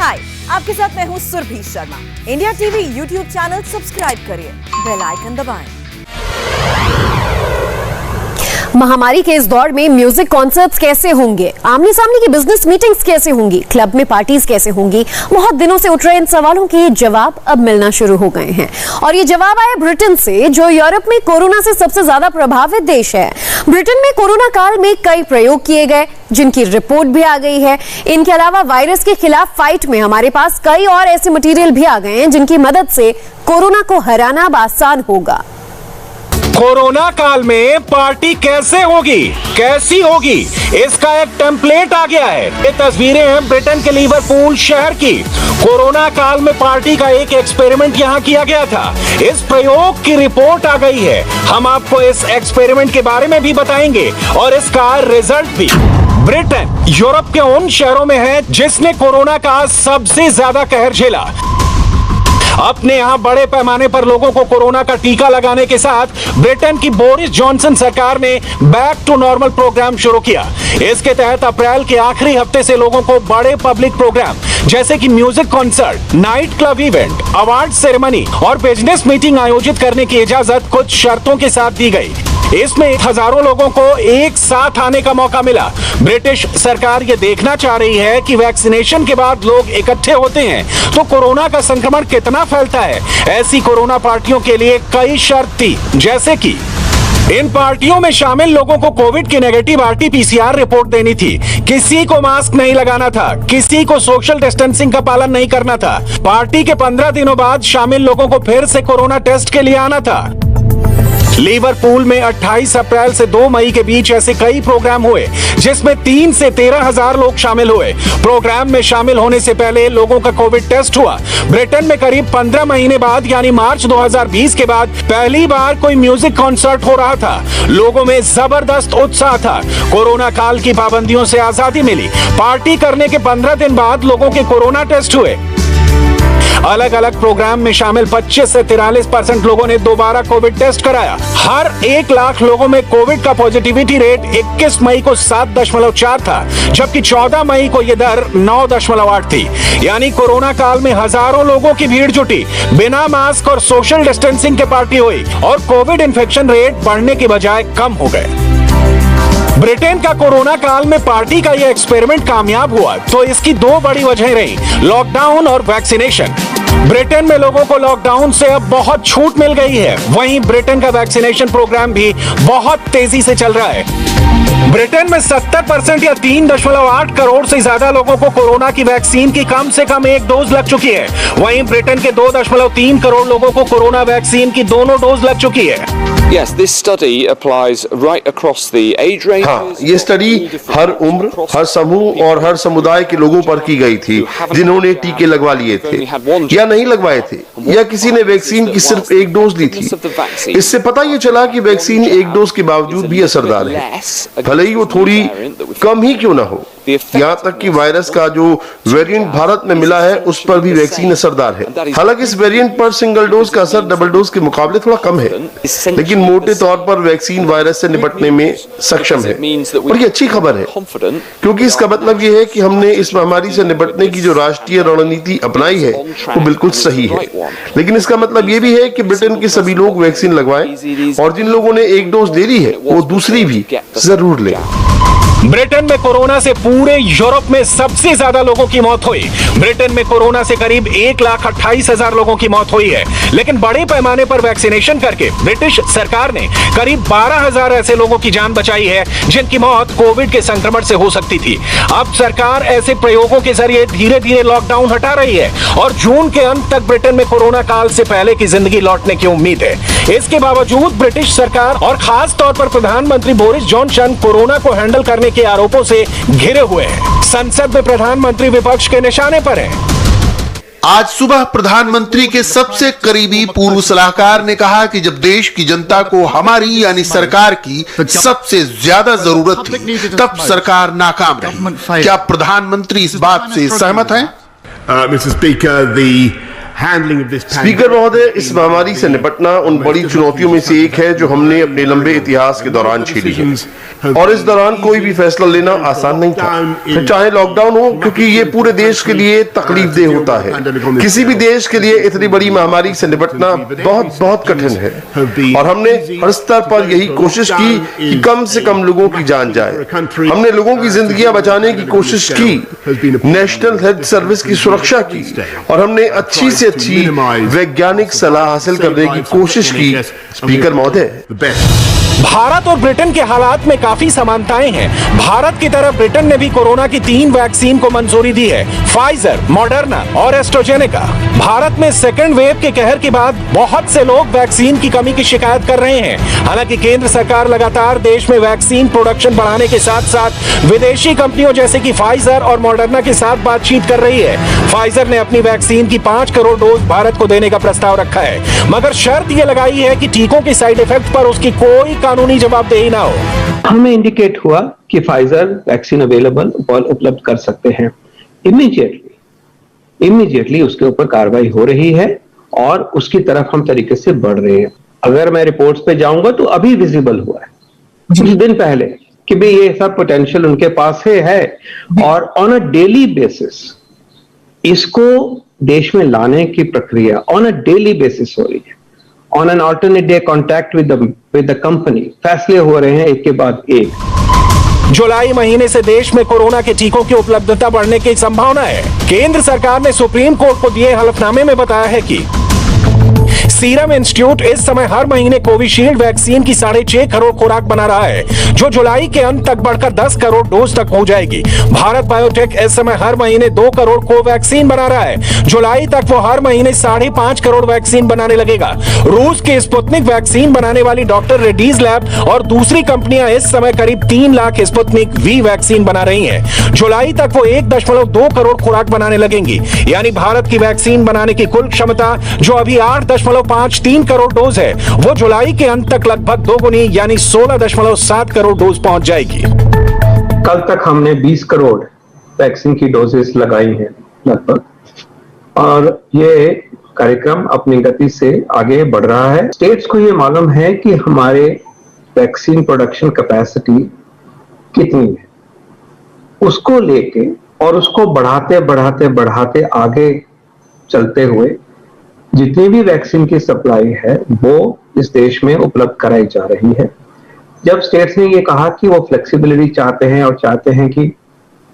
हाय, आपके साथ मैं हूँ Surbhi Sharma. India TV YouTube channel subscribe करिए, बेल आइकन दबाएं। महामारी के इस दौर में म्यूजिक कॉन्सर्ट्स कैसे होंगे, आमने सामने की बिजनेस मीटिंग्स कैसे होंगी, क्लब में पार्टीज कैसे होंगी, बहुत दिनों से उठ रहे इन सवालों के जवाब अब मिलना शुरू हो गए हैं। और ये जवाब आया ब्रिटेन से, जो यूरोप में कोरोना से सबसे ज्यादा प्रभावित देश है। ब्रिटेन में कोरोना काल में कई प्रयोग किए गए, जिनकी रिपोर्ट भी आ गई है। इनके अलावा वायरस के खिलाफ फाइट में हमारे पास कई और ऐसे मटेरियल भी आ गए हैं, जिनकी मदद से कोरोना को हराना अब आसान होगा। कोरोना काल में पार्टी कैसे होगी, कैसी होगी, इसका एक टेम्पलेट आ गया है। ये तस्वीरें हैं ब्रिटेन के लिवरपूल शहर की। कोरोना काल में पार्टी का एक एक्सपेरिमेंट यहाँ किया गया था। इस प्रयोग की रिपोर्ट आ गई है। हम आपको इस एक्सपेरिमेंट के बारे में भी बताएंगे और इसका रिजल्ट भी। ब्रिटेन यूरोप के उन शहरों में है जिसने कोरोना का सबसे ज्यादा कहर झेला। अपने यहाँ बड़े पैमाने पर लोगों को कोरोना का टीका लगाने के साथ ब्रिटेन की बोरिस जॉनसन सरकार ने बैक टू नॉर्मल प्रोग्राम शुरू किया। इसके तहत अप्रैल के आखिरी हफ्ते से लोगों को बड़े पब्लिक प्रोग्राम जैसे कि music concert, night club event, award ceremony और बिजनेस मीटिंग आयोजित करने की इजाजत कुछ शर्तों के साथ दी गई। इसमें हजारों लोगों को एक साथ आने का मौका मिला। ब्रिटिश सरकार ये देखना चाह रही है कि वैक्सीनेशन के बाद लोग इकट्ठे होते हैं तो कोरोना का संक्रमण कितना फैलता है। ऐसी कोरोना पार्टियों के लिए कई शर्त थी, जैसे कि इन पार्टियों में शामिल लोगों को कोविड की नेगेटिव RT-PCR रिपोर्ट देनी थी, किसी को मास्क नहीं लगाना था, किसी को सोशल डिस्टेंसिंग का पालन नहीं करना था। पार्टी के 15 दिनों बाद शामिल लोगों को फिर से कोरोना टेस्ट के लिए आना था। लिवरपूल में 28 अप्रैल से 2 मई के बीच ऐसे कई प्रोग्राम हुए जिसमें 3 से 13 हजार लोग शामिल हुए। प्रोग्राम में शामिल होने से पहले लोगों का कोविड टेस्ट हुआ। ब्रिटेन में करीब 15 महीने बाद यानी मार्च 2020 के बाद पहली बार कोई म्यूजिक कॉन्सर्ट हो रहा था। लोगों में जबरदस्त उत्साह था। कोरोना काल की पाबंदियों से आजादी मिली। पार्टी करने के 15 दिन बाद लोगों के कोरोना टेस्ट हुए। अलग अलग प्रोग्राम में शामिल 25 से 43% लोगों ने दोबारा कोविड टेस्ट कराया। हर 1 लाख लोगों में कोविड का पॉजिटिविटी रेट 21 मई को 7.4 था, जबकि 14 मई को यह दर 9.8 थी। यानी कोरोना काल में हजारों लोगों की भीड़ जुटी, बिना मास्क और सोशल डिस्टेंसिंग के पार्टी हुई और कोविड इन्फेक्शन रेट बढ़ने की बजाय कम हो गए। ब्रिटेन का कोरोना काल में पार्टी का यह एक्सपेरिमेंट कामयाब हुआ तो इसकी 2 बड़ी वजहें रही, लॉकडाउन और वैक्सीनेशन। ब्रिटेन में लोगों को लॉकडाउन से अब बहुत छूट मिल गई है। वहीं ब्रिटेन का वैक्सीनेशन प्रोग्राम भी बहुत तेजी से चल रहा है। ब्रिटेन में 70% या 3.8 करोड़ से ज्यादा लोगों को कोरोना की वैक्सीन की कम से कम 1 डोज लग चुकी है। वहीं ब्रिटेन के 2.3 करोड़ लोगों को कोरोना वैक्सीन की दोनों डोज लग चुकी है। Yes, this study applies right across the age ranges. हाँ, ये स्टडी हर उम्र, हर समूह और हर समुदाय के लोगों पर की गई थी जिन्होंने टीके लगवा लिए थे या नहीं लगवाए थे, या किसी ने वैक्सीन की सिर्फ 1 डोज ली थी। इससे पता ये चला कि वैक्सीन 1 डोज के बावजूद भी असरदार है, भले ही वो थोड़ी कम ही क्यों ना हो। यहाँ तक कि वायरस का जो वेरिएंट भारत में मिला है उस पर भी वैक्सीन असरदार है। हालांकि इस वेरिएंट पर सिंगल डोज का असर डबल डोज के मुकाबले थोड़ा कम है, लेकिन मोटे तौर पर वैक्सीन वायरस से निपटने में सक्षम है। और ये अच्छी खबर है, क्योंकि इसका मतलब ये है कि हमने इस महामारी से निपटने की जो राष्ट्रीय रणनीति अपनाई है वो बिल्कुल सही है। लेकिन इसका मतलब ये भी है कि ब्रिटेन के सभी लोग वैक्सीन लगवाएं और जिन लोगों ने 1 डोज ले ली है वो दूसरी भी जरूर लें। ब्रिटेन में कोरोना से पूरे यूरोप में सबसे ज्यादा लोगों की मौत हुई। ब्रिटेन में कोरोना से करीब 1,28,000 लोगों की मौत हुई है, लेकिन बड़े पैमाने पर वैक्सीनेशन करके ब्रिटिश सरकार ने करीब 12,000 ऐसे लोगों की जान बचाई है जिनकी मौत कोविड के संक्रमण से हो सकती थी। अब सरकार ऐसे प्रयोगों के जरिए धीरे धीरे लॉकडाउन हटा रही है और जून के अंत तक ब्रिटेन में कोरोना काल से पहले की जिंदगी लौटने की उम्मीद है। इसके बावजूद ब्रिटिश सरकार और खास तौर पर प्रधानमंत्री बोरिस जॉनसन कोरोना को हैंडल करने के आरोपों से घिरे हुए हैं। संसद में प्रधानमंत्री विपक्ष के निशाने पर है। आज सुबह प्रधानमंत्री के सबसे करीबी पूर्व सलाहकार ने कहा कि जब देश की जनता को हमारी यानी सरकार की सबसे ज्यादा जरूरत थी तब सरकार नाकाम रही। क्या प्रधानमंत्री इस बात से सहमत हैं? Mr. Speaker, the स्पीकर महोदय, इस महामारी से निपटना उन बड़ी चुनौतियों में से एक है जो हमने अपने लंबे इतिहास के दौरान झेली है, और इस दौरान कोई भी फैसला लेना आसान नहीं था, फिर चाहे लॉकडाउन हो, क्योंकि ये पूरे देश के लिए तकलीफदेह होता है। किसी भी देश के लिए इतनी बड़ी महामारी से निपटना बहुत बहुत कठिन है, और हमने हर स्तर पर यही कोशिश की कि कम से कम लोगों की जान जाए। हमने लोगों की जिंदगियां बचाने की कोशिश की, नेशनल हेल्थ सर्विस की सुरक्षा की, और हमने अच्छी से अच्छी वैज्ञानिक सलाह हासिल करने की कोशिश की। स्पीकर महोदय, भारत और ब्रिटेन के हालात में काफी समानताएं हैं। भारत की तरफ ब्रिटेन ने भी कोरोना की 3 वैक्सीन को मंजूरी दी है, फाइजर, मॉडर्ना और एस्ट्राजेनेका। भारत में सेकेंड वेव के कहर के बाद बहुत से लोग वैक्सीन की कमी की शिकायत कर रहे हैं। हालांकि केंद्र सरकार लगातार देश में वैक्सीन प्रोडक्शन बढ़ाने के साथ साथ विदेशी कंपनियों जैसे कि फाइजर और मॉडर्ना के साथ बातचीत कर रही है। फाइजर ने अपनी वैक्सीन की 5 करोड़ डोज भारत को देने का प्रस्ताव रखा है, मगर शर्त यह लगाई है कि टीकों के साइड इफेक्ट पर उसकी कोई कानूनी जवाबदेही ना हो। हमें इंडिकेट हुआ कि फाइजर वैक्सीन अवेलेबल उपलब्ध कर सकते हैं। इमीडिएटली उसके ऊपर कार्रवाई हो रही है और उसकी तरफ हम तरीके से बढ़ रहे हैं। अगर मैं रिपोर्ट्स पे जाऊंगा तो अभी विजिबल हुआ है कुछ दिन पहले कि भाई ये सब पोटेंशियल उनके पास है और ऑन अ डेली बेसिस इसको देश में लाने की प्रक्रिया ऑन अ डेली बेसिस हो रही है। On an alternate day contact with the company फैसले हो रहे हैं एक के बाद एक। जुलाई महीने से देश में कोरोना के टीकों की उपलब्धता बढ़ने की संभावना है। केंद्र सरकार ने सुप्रीम कोर्ट को दिए हलफनामे में बताया है कि सीरम इंस्टीट्यूट इस समय हर महीने कोविशील्ड वैक्सीन की 6.5 करोड़ खुराक बना रहा है, जो जुलाई के अंत तक बढ़कर 10 करोड़ डोज तक हो जाएगी। भारत बायोटेक इस समय हर महीने 2 करोड़ कोवैक्सीन बना रहा है। जुलाई तक वो हर महीने 5.5 करोड़ वैक्सीन बनाने लगेगा। रूस के स्पुतनिक वैक्सीन बनाने वाली डॉक्टर रेड्डीज लैब और दूसरी कंपनियां इस समय करीब 3 लाख स्पुतनिक वी वैक्सीन बना रही हैं। जुलाई तक वो 1.2 करोड़ खुराक बनाने लगेंगी। यानी भारत की वैक्सीन बनाने की कुल क्षमता जो अभी 8.53 करोड़ डोज है, वो जुलाई के अंत तक लगभग 2 गुनी यानी 16.7 करोड़ डोज पहुंच जाएगी। कल तक हमने 20 करोड़ वैक्सीन की डोजेस लगाई हैं लगभग, और ये कार्यक्रम अपनी गति से आगे बढ़ रहा है। स्टेट्स को ये मालूम है कि हमारे वैक्सीन प्रोडक्शन कैपेसिटी कितनी है, उसको लेके और उसको बढ़ाते आगे चलते हुए जितनी भी वैक्सीन की सप्लाई है वो इस देश में उपलब्ध कराई जा रही है। जब स्टेट्स ने ये कहा कि वो फ्लेक्सिबिलिटी चाहते हैं और चाहते हैं कि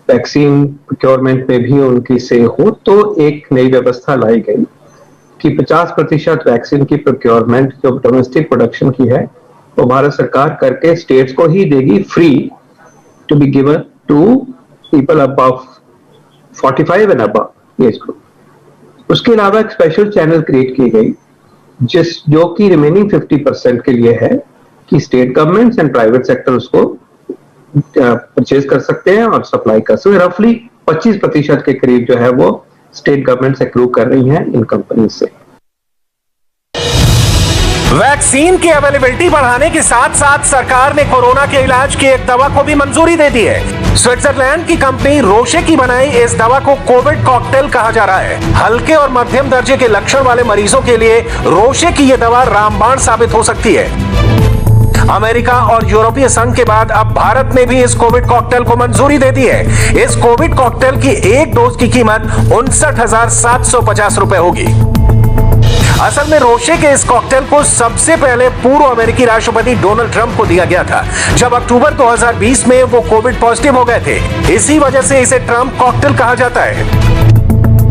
वैक्सीन प्रोक्योरमेंट में भी उनकी से हो, तो एक नई व्यवस्था लाई गई कि 50% वैक्सीन की प्रोक्योरमेंट जो डोमेस्टिक प्रोडक्शन की है वो भारत सरकार करके स्टेट्स को ही देगी, free to be given to people above 45 and above age group. उसके अलावा एक स्पेशल चैनल क्रिएट की गई जो कि रिमेनिंग 50% के लिए है कि state governments and private sector उसको परचेज कर सकते हैं और सप्लाई कर सकते हैं। रफली 25% के करीब जो है वो स्टेट गवर्नमेंट्स अप्रूव कर रही हैं इन कंपनी से। वैक्सीन की अवेलेबिलिटी बढ़ाने के साथ साथ सरकार ने कोरोना के इलाज की एक दवा को भी मंजूरी दे दी है। स्विट्जरलैंड की कंपनी रोशे की बनाई इस दवा को कोविड कॉकटेल कहा जा रहा है। हल्के और मध्यम दर्जे के लक्षण वाले मरीजों के लिए रोशे की यह दवा रामबाण साबित हो सकती है। अमेरिका और यूरोपीय संघ के बाद अब भारत ने भी इस कोविड कॉकटेल को मंजूरी दे दी है। इस कोविड कॉकटेल की एक डोज की कीमत 59,750 रुपए होगी। असल में रोशे के इस कॉकटेल को सबसे पहले पूर्व अमेरिकी राष्ट्रपति डोनाल्ड ट्रंप को दिया गया था, जब अक्टूबर 2020 में वो कोविड पॉजिटिव हो गए थे। इसी वजह से इसे ट्रंप कॉकटेल कहा जाता है।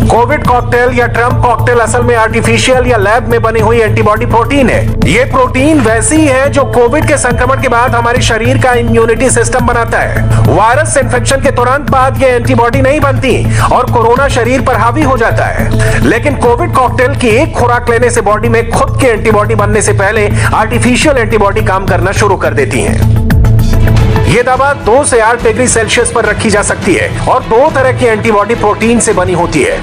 कोविड कॉकटेल या ट्रंप कॉकटेल असल में आर्टिफिशियल या लैब में बनी हुई एंटीबॉडी प्रोटीन है। ये प्रोटीन वैसी है जो कोविड के संक्रमण के बाद हमारे शरीर का इम्यूनिटी सिस्टम बनाता है। वायरस इन्फेक्शन के तुरंत बाद ये एंटीबॉडी नहीं बनती और कोरोना शरीर पर हावी हो जाता है। लेकिन कोविड कॉकटेल की एक खुराक लेने से बॉडी में खुद के एंटीबॉडी बनने से पहले आर्टिफिशियल एंटीबॉडी काम करना शुरू कर देती है। ये दवा 2 से 8 डिग्री सेल्सियस पर रखी जा सकती है और 2 तरह की एंटीबॉडी प्रोटीन से बनी होती है।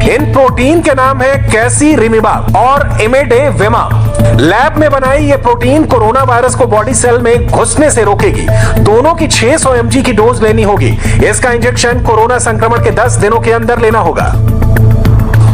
इन प्रोटीन के नाम है कैसीरिमिबाब और इमेडेविमाब। लैब में बनाई ये प्रोटीन कोरोना वायरस को बॉडी सेल में घुसने से रोकेगी। दोनों की 600 mg की डोज लेनी होगी। इसका इंजेक्शन कोरोना संक्रमण के 10 दिनों के अंदर लेना होगा।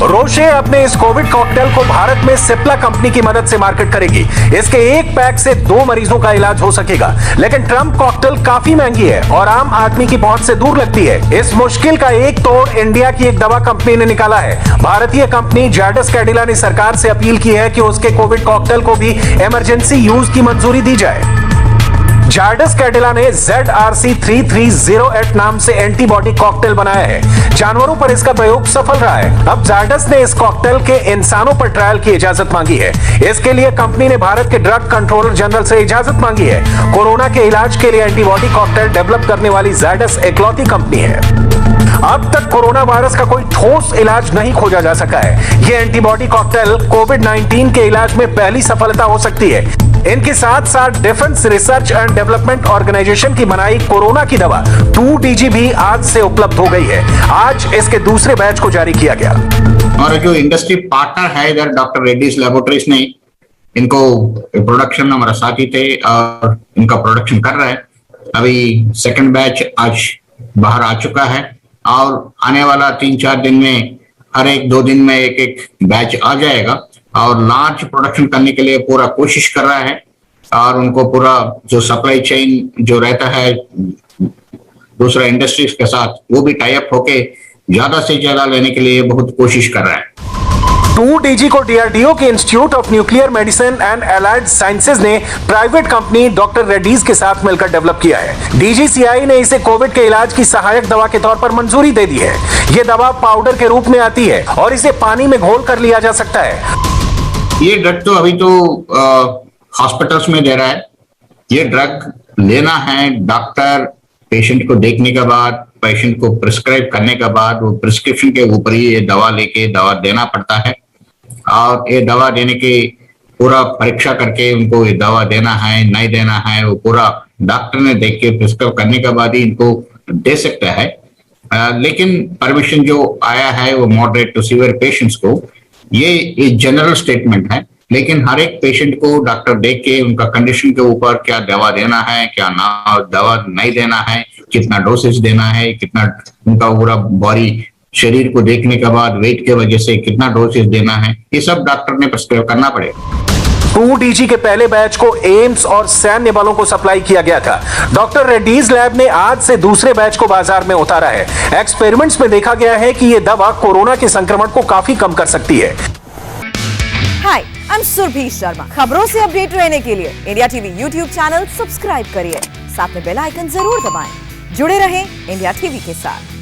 रोशे अपने इस कोविड कॉकटेल को भारत में सिप्ला कंपनी की मदद से मार्केट करेगी। इसके एक पैक से 2 मरीजों का इलाज हो सकेगा। लेकिन ट्रम्प कॉकटेल काफी महंगी है और आम आदमी की पहुंच से दूर लगती है। इस मुश्किल का एक तोड़ इंडिया की एक दवा कंपनी ने निकाला है। भारतीय कंपनी जायडस कैडिला ने सरकार से अपील की है कि उसके कोविड कॉकटेल को भी इमरजेंसी यूज की मंजूरी दी जाए। जायडस कैडिला ने ZRC3308 नाम से एंटीबॉडी कॉकटेल बनाया है। जानवरों पर इसका प्रयोग सफल रहा है। अब जायडस ने इस कॉकटेल के इंसानों पर ट्रायल की इजाजत मांगी है। इसके लिए कंपनी ने भारत के ड्रग कंट्रोलर जनरल से इजाजत मांगी है। कोरोना के इलाज के लिए एंटीबॉडी कॉकटेल डेवलप करने वाली जायडस इकलौती कंपनी है। अब तक कोरोना वायरस का कोई ठोस इलाज नहीं खोजा जा सका है। यह एंटीबॉडी कॉकटेल कोविड-19 के इलाज में पहली सफलता हो सकती है। इनके साथ साथ defence research and development organisation की बनाई कोरोना की दवा 2DG भी आज से उपलब्ध हो गई है। आज इसके दूसरे बैच को जारी किया गया। और जो इंडस्ट्री पार्टनर है इधर डॉक्टर रेड्डीज लैबोरेटरीज ने इनको प्रोडक्शन हमारा साथी थे और इनका प्रोडक्शन कर रहा है। अभी सेकंड बैच आज बाहर आ चुका है और आने वाला 3-4 दिन में हर 1-2 दिन में एक बैच आ जाएगा और लार्ज प्रोडक्शन करने के लिए पूरा कोशिश कर रहा है। और उनको पूरा जो सप्लाई चेन जो रहता है दूसरा इंडस्ट्रीज के साथ वो भी टाई अप होके ज्यादा से ज्यादा लेने के लिए बहुत कोशिश कर रहा है। 2DG को DRDO के institute of nuclear medicine and allied sciences ने प्राइवेट कंपनी डॉक्टर रेड्डीज के साथ मिलकर डेवलप किया है। DGCI ने इसे कोविड के इलाज की सहायक दवा के तौर पर मंजूरी दे दी है। यह दवा पाउडर के रूप में आती है और इसे पानी में घोल कर लिया जा सकता है। ये ड्रग तो अभी तो हॉस्पिटल्स में दे रहा है। ये ड्रग लेना है डॉक्टर पेशेंट को देखने के बाद, पेशेंट को प्रिस्क्राइब करने के बाद वो प्रिस्क्रिप्शन के ऊपर ही ये दवा लेके दवा देना पड़ता है। और ये दवा देने के पूरा परीक्षा करके उनको ये दवा देना है नहीं देना है वो पूरा डॉक्टर ने देख के प्रिस्क्राइब करने के बाद ही इनको दे सकता है। लेकिन परमिशन जो आया है वो मॉडरेट टू सीवियर पेशेंट्स को ये जनरल स्टेटमेंट है। लेकिन हर एक पेशेंट को डॉक्टर देख के उनका कंडीशन के ऊपर क्या दवा देना है क्या ना दवा नहीं देना है, कितना डोसेज देना है, कितना उनका पूरा बॉडी शरीर को देखने के बाद वेट के वजह से कितना डोसेज देना है, ये सब डॉक्टर ने प्रिस्क्राइब करना पड़ेगा। 2DG के पहले बैच को एम्स और सैन्य बलों को सप्लाई किया गया था। डॉक्टर रेड्डीज लैब ने आज से दूसरे बैच को बाजार में उतारा है। एक्सपेरिमेंट्स में देखा गया है कि यह दवा कोरोना के संक्रमण को काफी कम कर सकती है। हाय, आई एम सुरभि शर्मा। खबरों से अपडेट रहने के लिए India TV YouTube channel subscribe करिए। साथ में बेल आइकन जरूर दबाएं। जुड़े रहें इंडिया टीवी के साथ।